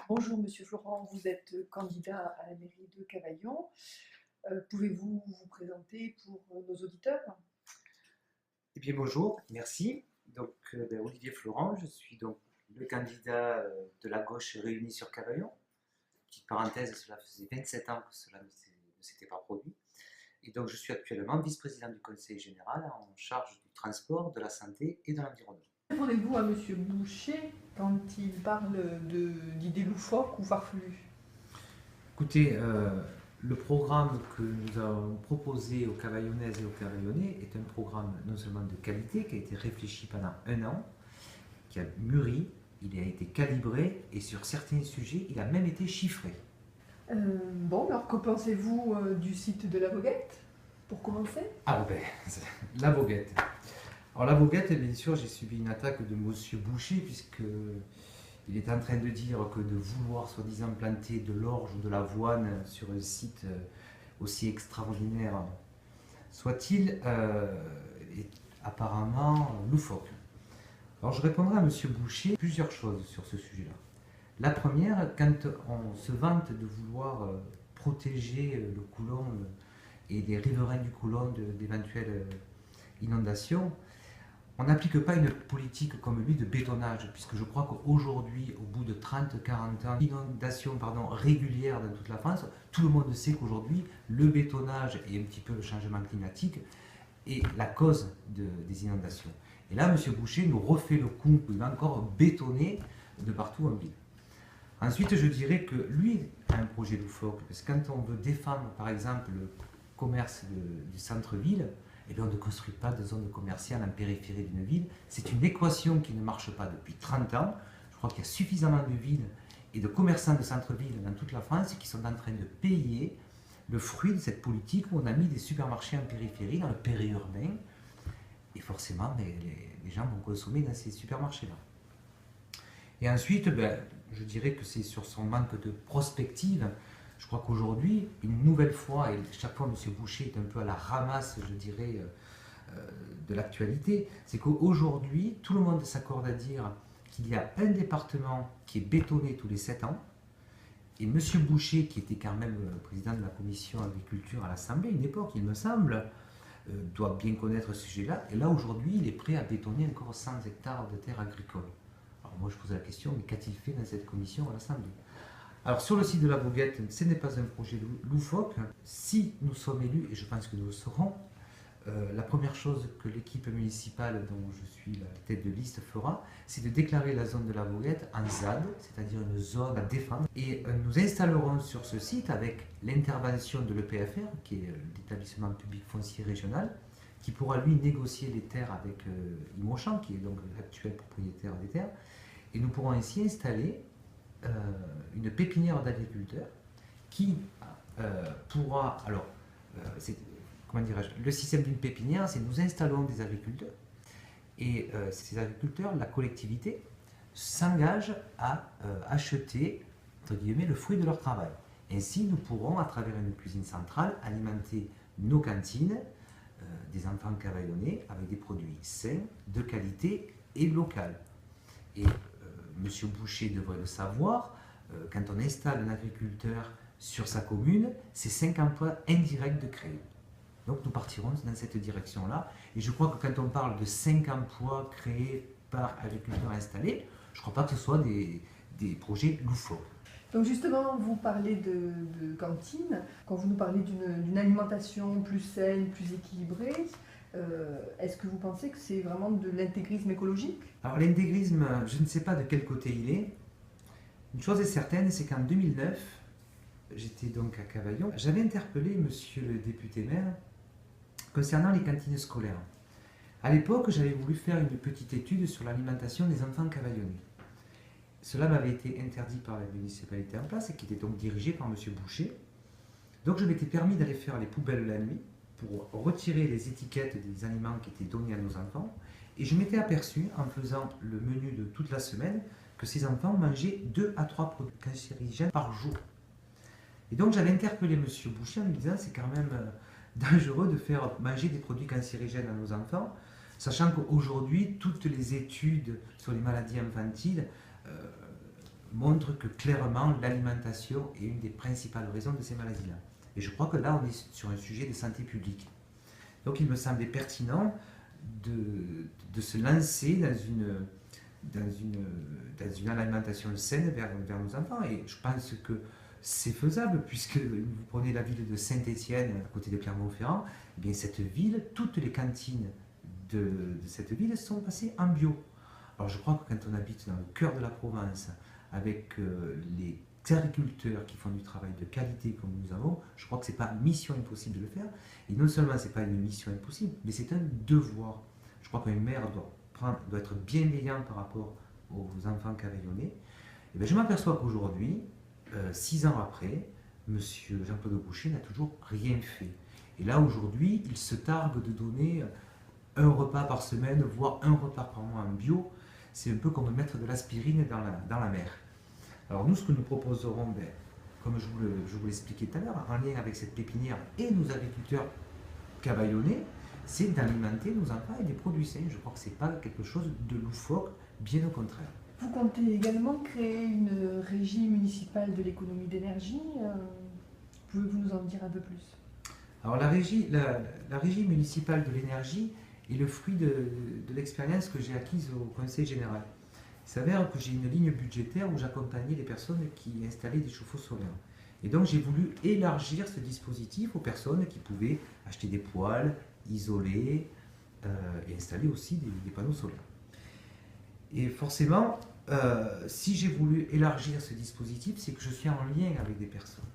Bonjour Monsieur Florent, vous êtes candidat à la mairie de Cavaillon. Pouvez-vous vous présenter pour nos auditeurs? Eh bien bonjour, merci. Olivier Florent, je suis donc le candidat de la gauche réunie sur Cavaillon. Petite parenthèse, cela faisait 27 ans que cela ne s'était pas produit. Et donc je suis actuellement vice-président du conseil général en charge du transport, de la santé et de l'environnement. Répondez-vous à Monsieur Boucher quand il parle d'idées loufoques ou farfelues? Écoutez, le programme que nous avons proposé aux Cavaillonnaises et aux Cavaillonnais est un programme non seulement de qualité, qui a été réfléchi pendant un an, qui a mûri, il a été calibré et sur certains sujets, il a même été chiffré. Bon, alors que pensez-vous du site de la Voguette, pour commencer? Ah ben, la Voguette. Alors la Voguette, bien sûr, j'ai subi une attaque de Monsieur Boucher, puisque il est en train de dire que de vouloir soi-disant planter de l'orge ou de l'avoine sur un site aussi extraordinaire soit-il, est apparemment loufoque. Alors je répondrai à Monsieur Boucher plusieurs choses sur ce sujet-là. La première, quand on se vante de vouloir protéger le Coulon et les riverains du Coulon d'éventuelles inondations, on n'applique pas une politique comme lui de bétonnage, puisque je crois qu'aujourd'hui, au bout de 30-40 ans d'inondations régulières dans toute la France, tout le monde sait qu'aujourd'hui, le bétonnage et un petit peu le changement climatique est la cause des inondations. Et là, M. Boucher nous refait le coup, il va encore bétonner de partout en ville. Ensuite, je dirais que lui a un projet loufoque, parce que quand on veut défendre, par exemple, le commerce du centre-ville, eh bien, on ne construit pas de zone commerciale en périphérie d'une ville. C'est une équation qui ne marche pas depuis 30 ans. Je crois qu'il y a suffisamment de villes et de commerçants de centre-ville dans toute la France qui sont en train de payer le fruit de cette politique où on a mis des supermarchés en périphérie, dans le périurbain, et forcément, les gens vont consommer dans ces supermarchés-là. Et ensuite, je dirais que c'est sur son manque de prospective. Je crois qu'aujourd'hui, une nouvelle fois, et chaque fois M. Boucher est un peu à la ramasse, je dirais, de l'actualité, c'est qu'aujourd'hui, tout le monde s'accorde à dire qu'il y a un département qui est bétonné tous les 7 ans, et M. Boucher, qui était quand même président de la commission agriculture à l'Assemblée, à une époque, il me semble, doit bien connaître ce sujet-là, et là, aujourd'hui, il est prêt à bétonner encore 100 hectares de terres agricoles. Alors moi, je pose la question, mais qu'a-t-il fait dans cette commission à l'Assemblée ? Alors sur le site de la Voguette, ce n'est pas un projet loufoque. Si nous sommes élus, et je pense que nous le serons, la première chose que l'équipe municipale dont je suis la tête de liste fera, c'est de déclarer la zone de la Voguette en ZAD, c'est-à-dire une zone à défendre. Et nous installerons sur ce site, avec l'intervention de l'EPFR, qui est l'établissement public foncier régional, qui pourra lui négocier les terres avec Imochamp, qui est donc l'actuel propriétaire des terres, et nous pourrons ainsi installer une pépinière d'agriculteurs qui pourra, alors, comment dirais-je, le système d'une pépinière, c'est nous installons des agriculteurs et ces agriculteurs, la collectivité, s'engage à acheter, entre guillemets, le fruit de leur travail. Ainsi, nous pourrons, à travers une cuisine centrale, alimenter nos cantines des enfants cavaillonnais avec des produits sains, de qualité et locaux. Et Monsieur Boucher devrait le savoir, quand on installe un agriculteur sur sa commune, c'est 5 emplois indirects de créer. Donc nous partirons dans cette direction-là. Et je crois que quand on parle de 5 emplois créés par agriculteurs installés, je ne crois pas que ce soit des projets loufoques. Donc justement, vous parlez de cantine. Quand vous nous parlez d'une alimentation plus saine, plus équilibrée, est-ce que vous pensez que c'est vraiment de l'intégrisme écologique? Alors l'intégrisme, je ne sais pas de quel côté il est. Une chose est certaine, c'est qu'en 2009, j'étais donc à Cavaillon, j'avais interpellé monsieur le député maire concernant les cantines scolaires. À l'époque, j'avais voulu faire une petite étude sur l'alimentation des enfants cavaillonnais. Cela m'avait été interdit par la municipalité en place et qui était donc dirigée par monsieur Boucher. Donc je m'étais permis d'aller faire les poubelles la nuit pour retirer les étiquettes des aliments qui étaient donnés à nos enfants. Et je m'étais aperçu, en faisant le menu de toute la semaine, que ces enfants mangeaient 2 à 3 produits cancérigènes par jour. Et donc j'avais interpellé M. Boucher en lui disant c'est quand même dangereux de faire manger des produits cancérigènes à nos enfants, sachant qu'aujourd'hui, toutes les études sur les maladies infantiles montrent que clairement l'alimentation est une des principales raisons de ces maladies-là. Et je crois que là, on est sur un sujet de santé publique. Donc il me semblait pertinent de se lancer dans une alimentation saine vers nos enfants. Et je pense que c'est faisable, puisque vous prenez la ville de Saint-Étienne, à côté de Clermont-Ferrand, eh bien cette ville, toutes les cantines de cette ville sont passées en bio. Alors je crois que quand on habite dans le cœur de la Provence, avec les agriculteurs qui font du travail de qualité comme nous avons, je crois que ce n'est pas mission impossible de le faire. Et non seulement ce n'est pas une mission impossible, mais c'est un devoir. Je crois qu'un maire doit être bienveillant par rapport aux enfants cavaillonnés. Et bien je m'aperçois qu'aujourd'hui, 6 ans après, M. Jean-Claude Boucher n'a toujours rien fait. Et là aujourd'hui, il se targue de donner un repas par semaine, voire un repas par mois en bio. C'est un peu comme mettre de l'aspirine dans la mer. Alors nous, ce que nous proposerons, comme je vous l'expliquais tout à l'heure, en lien avec cette pépinière et nos agriculteurs cavaillonnés, c'est d'alimenter nos enfants avec des produits sains. Je crois que ce n'est pas quelque chose de loufoque, bien au contraire. Vous comptez également créer une régie municipale de l'économie d'énergie. Pouvez-vous nous en dire un peu plus? Alors la régie municipale de l'énergie est le fruit de l'expérience que j'ai acquise au Conseil général. Il s'avère que j'ai une ligne budgétaire où j'accompagnais les personnes qui installaient des chauffe-eau solaires. Et donc j'ai voulu élargir ce dispositif aux personnes qui pouvaient acheter des poêles, isoler et installer aussi des panneaux solaires. Et forcément, si j'ai voulu élargir ce dispositif, c'est que je suis en lien avec des personnes.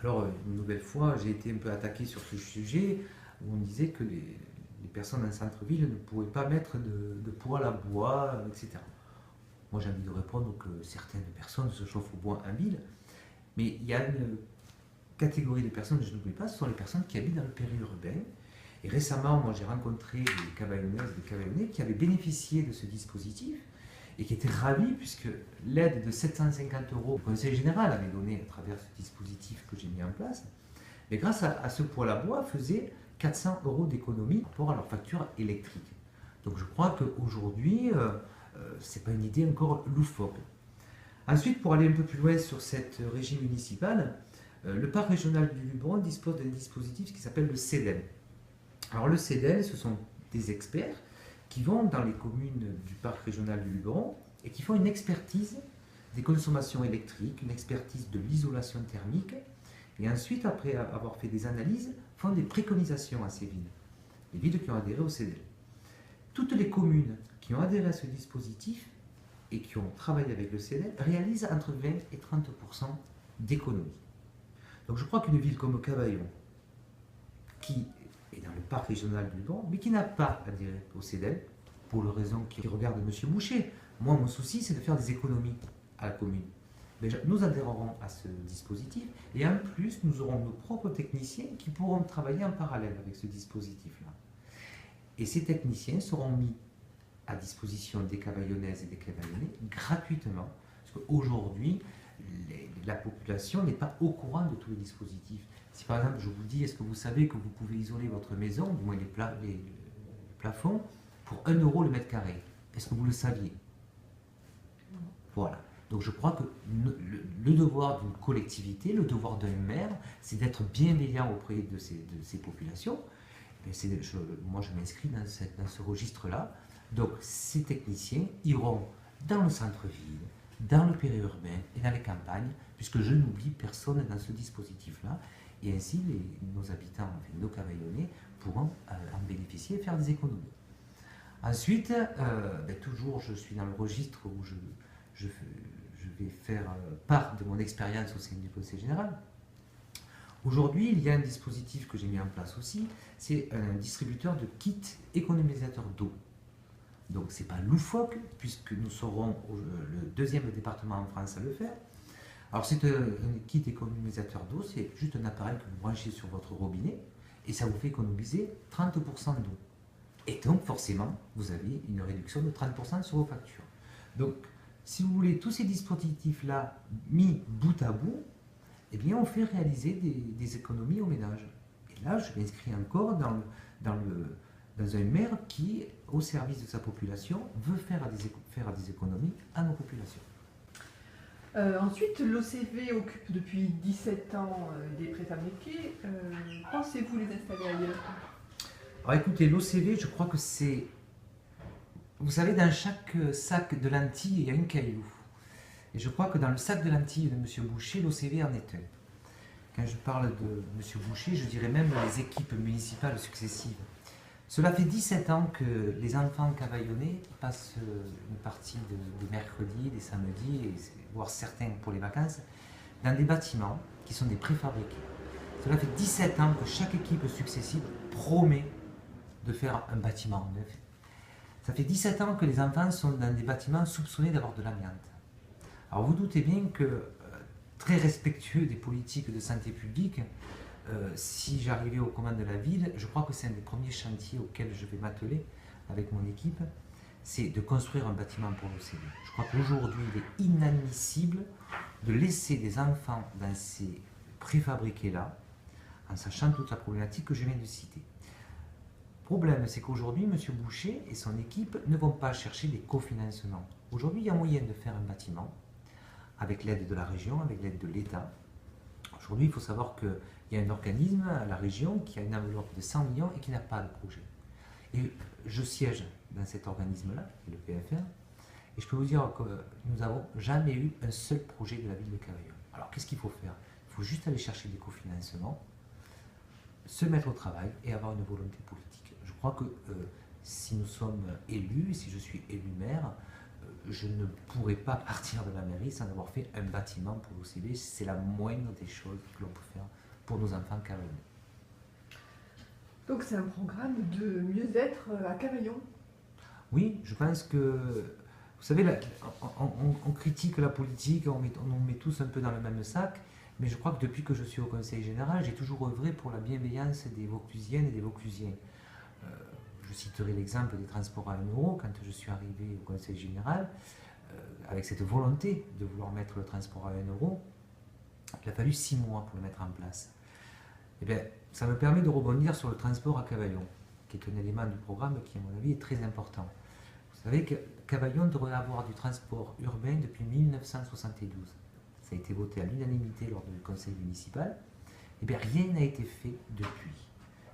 Alors, une nouvelle fois, j'ai été un peu attaqué sur ce sujet, où on disait que les personnes en centre-ville ne pourraient pas mettre de poêle à bois, etc. Moi, j'ai envie de répondre que certaines personnes se chauffent au bois en ville, mais il y a une catégorie de personnes, je n'oublie pas, ce sont les personnes qui habitent dans le périurbain. Et récemment, moi, j'ai rencontré des cavaillonnaises, des cavaillonnais qui avaient bénéficié de ce dispositif et qui étaient ravis puisque l'aide de 750 € au Conseil général avait donné à travers ce dispositif que j'ai mis en place. Mais grâce à ce poêle à bois, faisait 400 € d'économie par rapport à leur facture électrique. Donc je crois qu'aujourd'hui, ce n'est pas une idée encore loufoque. Ensuite, pour aller un peu plus loin sur cette régie municipale, le parc régional du Luberon dispose d'un dispositif qui s'appelle le CEDEL. Alors le CEDEL, ce sont des experts qui vont dans les communes du parc régional du Luberon et qui font une expertise des consommations électriques, une expertise de l'isolation thermique, et ensuite, après avoir fait des analyses, font des préconisations à ces villes, les villes qui ont adhéré au CEDEL. Toutes les communes qui ont adhéré à ce dispositif et qui ont travaillé avec le CEDEL réalisent entre 20 et 30% d'économie. Donc je crois qu'une ville comme Cavaillon, qui est dans le parc régional du Luberon, mais qui n'a pas adhéré au CEDEL, pour les raisons qui regardent M. Boucher. Moi, mon souci, c'est de faire des économies à la commune. Déjà, nous adhérerons à ce dispositif, et en plus, nous aurons nos propres techniciens qui pourront travailler en parallèle avec ce dispositif-là. Et ces techniciens seront mis à disposition des cavaillonnaises et des cavaillonnais gratuitement, parce qu'aujourd'hui, la population n'est pas au courant de tous les dispositifs. Si par exemple je vous dis, est-ce que vous savez que vous pouvez isoler votre maison, du moins les plafonds, pour 1 € le mètre carré? Est-ce que vous le saviez? Voilà. Donc je crois que le devoir d'une collectivité, le devoir d'un maire, c'est d'être bienveillant auprès de ces populations. Moi je m'inscris dans ce registre-là. Donc ces techniciens iront dans le centre-ville, dans le périurbain et dans les campagnes, puisque je n'oublie personne dans ce dispositif-là. Et ainsi, nos habitants, enfin, nos cavaillonnais, pourront en bénéficier et faire des économies. Ensuite, toujours, je suis dans le registre où je vais faire part de mon expérience au sein du Conseil général. Aujourd'hui, il y a un dispositif que j'ai mis en place aussi, c'est un distributeur de kits économisateurs d'eau. Donc, ce n'est pas loufoque, puisque nous serons le 2e département en France à le faire. Alors c'est un kit économisateur d'eau, c'est juste un appareil que vous branchez sur votre robinet et ça vous fait économiser 30% d'eau. Et donc forcément, vous avez une réduction de 30% sur vos factures. Donc si vous voulez, tous ces dispositifs-là mis bout à bout, eh bien on fait réaliser des économies aux ménages. Et là, je m'inscris encore dans un maire qui, au service de sa population, veut faire des économies à nos populations. Ensuite, l'OCV occupe depuis 17 ans des préfabriqués. Pensez-vous les installer ailleurs? Alors écoutez, l'OCV, je crois que c'est... Vous savez, dans chaque sac de lentilles, il y a un caillou. Et je crois que dans le sac de lentilles de M. Boucher, l'OCV en est un. Quand je parle de M. Boucher, je dirais même les équipes municipales successives. Cela fait 17 ans que les enfants cavaillonnais passent une partie des mercredis, des samedis, et voire certains pour les vacances, dans des bâtiments qui sont des préfabriqués. Cela fait 17 ans que chaque équipe successive promet de faire un bâtiment neuf. Ça fait 17 ans que les enfants sont dans des bâtiments soupçonnés d'avoir de l'amiante. Alors vous doutez bien que, très respectueux des politiques de santé publique, si j'arrivais aux commandes de la ville, je crois que c'est un des premiers chantiers auxquels je vais m'atteler avec mon équipe, c'est de construire un bâtiment pour l'OCV. Je crois qu'aujourd'hui, il est inadmissible de laisser des enfants dans ces préfabriqués-là, en sachant toute la problématique que je viens de citer. Le problème, c'est qu'aujourd'hui, M. Boucher et son équipe ne vont pas chercher des cofinancements. Aujourd'hui, il y a moyen de faire un bâtiment avec l'aide de la région, avec l'aide de l'État. Aujourd'hui, il faut savoir qu'il y a un organisme à la région qui a une enveloppe de 100 millions et qui n'a pas de projet. Et je siège dans cet organisme-là, qui est le PFR, et je peux vous dire que nous n'avons jamais eu un seul projet de la ville de Cavaillon. Alors qu'est-ce qu'il faut faire? Il faut juste aller chercher des cofinancements, se mettre au travail et avoir une volonté politique. Je crois que si nous sommes élus, si je suis élu maire, je ne pourrais pas partir de la mairie sans avoir fait un bâtiment pour l'OCV. C'est la moindre des choses que l'on peut faire pour nos enfants cavaillonnais. Donc c'est un programme de mieux-être à Cavaillon. Oui, je pense que, vous savez, là, on critique la politique, on met tous un peu dans le même sac, mais je crois que depuis que je suis au Conseil général, j'ai toujours œuvré pour la bienveillance des Vauclusiennes et des Vauclusiens. Je citerai l'exemple des transports à 1 euro. Quand je suis arrivé au Conseil général, avec cette volonté de vouloir mettre le transport à 1 euro, il a fallu 6 mois pour le mettre en place. Et bien, ça me permet de rebondir sur le transport à Cavaillon, qui est un élément du programme qui, à mon avis, est très important. Vous savez que Cavaillon devrait avoir du transport urbain depuis 1972. Ça a été voté à l'unanimité lors du conseil municipal. Et bien, rien n'a été fait depuis.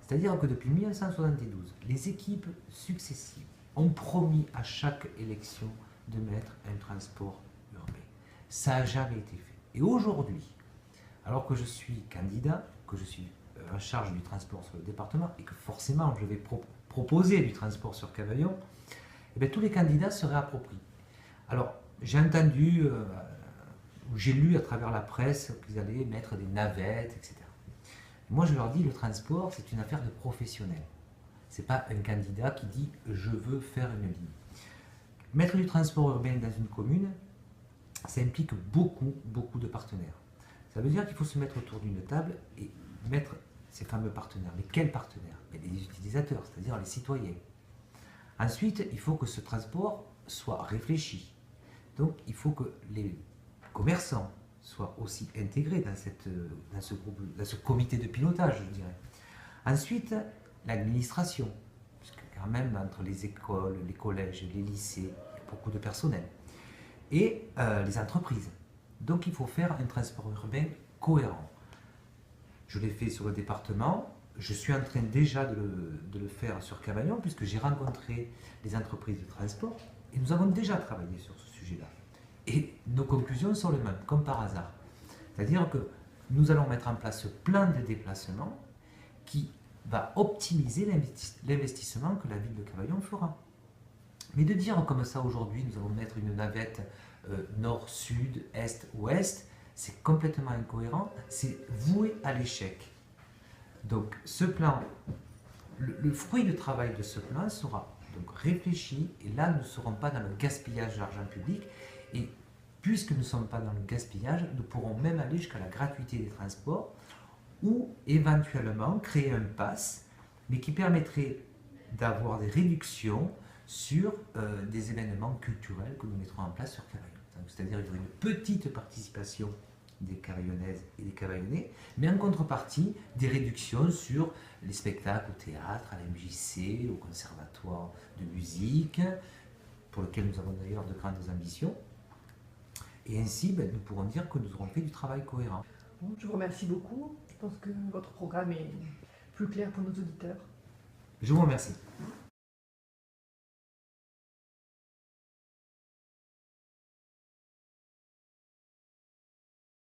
C'est-à-dire que depuis 1972, les équipes successives ont promis à chaque élection de mettre un transport urbain. Ça n'a jamais été fait. Et aujourd'hui, alors que je suis candidat, que je suis en charge du transport sur le département et que forcément je vais proposer du transport sur Cavaillon, eh bien, tous les candidats seraient appropriés. Alors, j'ai entendu, ou j'ai lu à travers la presse qu'ils allaient mettre des navettes, etc. Moi, je leur dis, le transport, c'est une affaire de professionnels. Ce n'est pas un candidat qui dit « je veux faire une ligne ». Mettre du transport urbain dans une commune, ça implique beaucoup de partenaires. Ça veut dire qu'il faut se mettre autour d'une table et mettre ces fameux partenaires. Mais quels partenaires? Les utilisateurs, c'est-à-dire les citoyens. Ensuite, il faut que ce transport soit réfléchi. Donc, il faut que les commerçants soient aussi intégrés dans ce comité de pilotage, je dirais. Ensuite, l'administration, parce que quand même, entre les écoles, les collèges, les lycées, il y a beaucoup de personnel. Et les entreprises. Donc, il faut faire un transport urbain cohérent. Je l'ai fait sur le département. Je suis en train déjà de le faire sur Cavaillon, puisque j'ai rencontré les entreprises de transport et nous avons déjà travaillé sur ce sujet-là. Et nos conclusions sont les mêmes, comme par hasard. C'est-à-dire que nous allons mettre en place ce plan de déplacement qui va optimiser l'investissement que la ville de Cavaillon fera. Mais de dire comme ça aujourd'hui, nous allons mettre une navette nord, sud, est, ouest, c'est complètement incohérent, c'est voué à l'échec. Donc ce plan, le fruit de travail de ce plan sera donc réfléchi, et là nous ne serons pas dans le gaspillage d'argent public, et puisque nous ne sommes pas dans le gaspillage, nous pourrons même aller jusqu'à la gratuité des transports, ou éventuellement créer un pass, mais qui permettrait d'avoir des réductions sur des événements culturels que nous mettrons en place sur Cavaillon. C'est-à-dire qu'il y aurait une petite participation des Cavaillonnaises et des Cavaillonnais, mais en contrepartie des réductions sur les spectacles au théâtre, à la MJC, au conservatoire de musique, pour lequel nous avons d'ailleurs de grandes ambitions. Et ainsi, nous pourrons dire que nous aurons fait du travail cohérent. Bon, je vous remercie beaucoup. Je pense que votre programme est plus clair pour nos auditeurs. Je vous remercie.